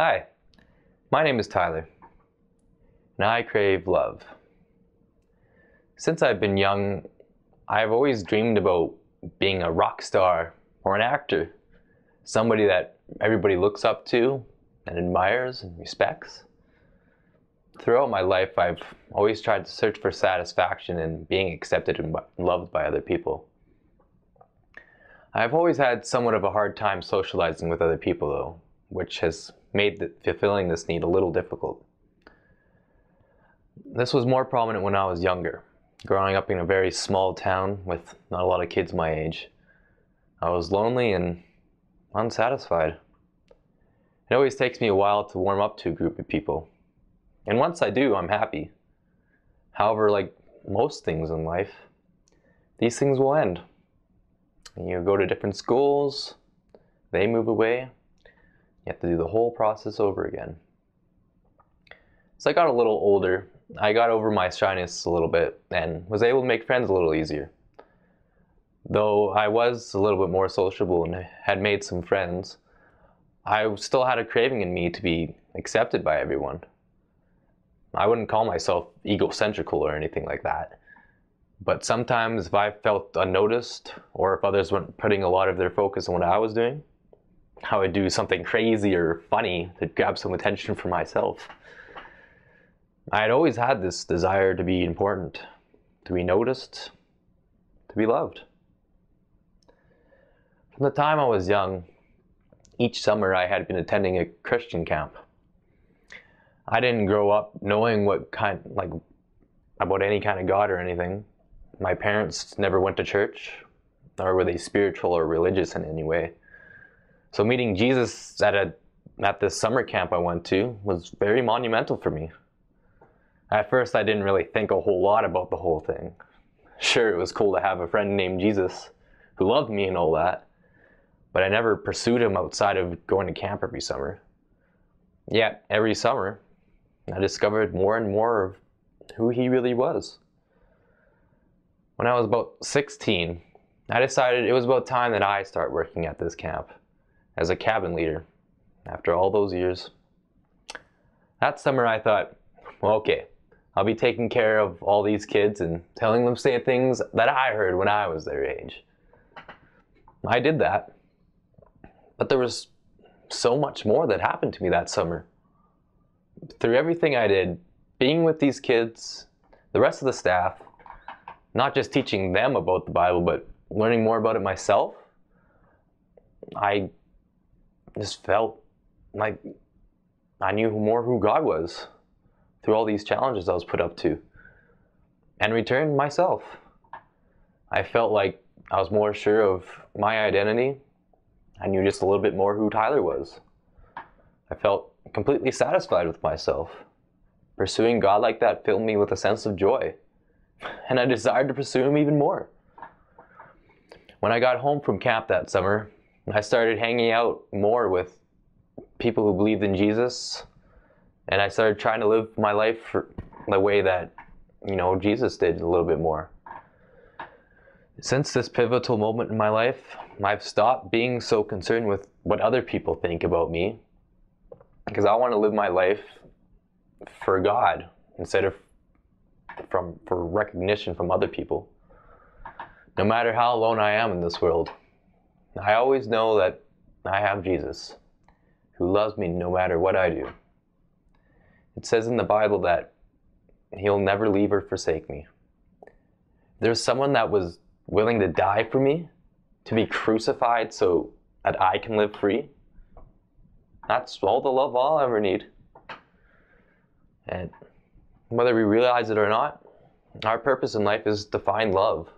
Hi, my name is Tyler, and I crave love. Since I've been young, I've always dreamed about being a rock star or an actor, somebody that everybody looks up to and admires and respects. Throughout my life, I've always tried to search for satisfaction in being accepted and loved by other people. I've always had somewhat of a hard time socializing with other people, though, which has made fulfilling this need a little difficult. This was more prominent when I was younger, growing up in a very small town with not a lot of kids my age. I was lonely and unsatisfied. It always takes me a while to warm up to a group of people. And once I do, I'm happy. However, like most things in life, these things will end. You go to different schools, they move away, you have to do the whole process over again. So I got a little older, I got over my shyness a little bit and was able to make friends a little easier. Though I was a little bit more sociable and had made some friends, I still had a craving in me to be accepted by everyone. I wouldn't call myself egocentrical or anything like that. But sometimes if I felt unnoticed, or if others weren't putting a lot of their focus on what I was doing, I would do something crazy or funny to grab some attention for myself. I had always had this desire to be important, to be noticed, to be loved. From the time I was young, each summer I had been attending a Christian camp. I didn't grow up knowing about any kind of God or anything. My parents never went to church, nor were they spiritual or religious in any way. So meeting Jesus at this summer camp I went to was very monumental for me. At first, I didn't really think a whole lot about the whole thing. Sure, it was cool to have a friend named Jesus who loved me and all that, but I never pursued him outside of going to camp every summer. Yet, every summer, I discovered more and more of who he really was. When I was about 16, I decided it was about time that I start working at this camp as a cabin leader after all those years. That summer I thought, well, okay, I'll be taking care of all these kids and telling them say things that I heard when I was their age. I did that, but there was so much more that happened to me that summer. Through everything I did, being with these kids, the rest of the staff, not just teaching them about the Bible, but learning more about it myself, I just felt like I knew more who God was through all these challenges I was put up to. And in return, myself. I felt like I was more sure of my identity. I knew just a little bit more who Tyler was. I felt completely satisfied with myself. Pursuing God like that filled me with a sense of joy, and I desired to pursue him even more. When I got home from camp that summer, I started hanging out more with people who believed in Jesus, and I started trying to live my life for the way that, Jesus did a little bit more. Since this pivotal moment in my life, I've stopped being so concerned with what other people think about me, because I want to live my life for God instead of for recognition from other people. No matter how alone I am in this world, I always know that I have Jesus, who loves me no matter what I do. It says in the Bible that he'll never leave or forsake me. There's someone that was willing to die for me, to be crucified so that I can live free. That's all the love I'll ever need. And whether we realize it or not, our purpose in life is to find love.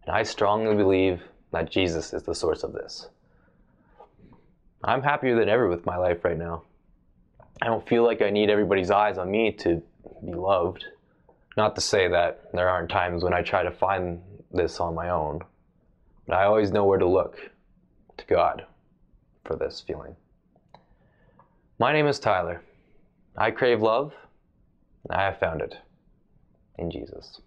And I strongly believe that Jesus is the source of this. I'm happier than ever with my life right now. I don't feel like I need everybody's eyes on me to be loved. Not to say that there aren't times when I try to find this on my own, but I always know where to look to God for this feeling. My name is Tyler. I crave love, and I have found it in Jesus.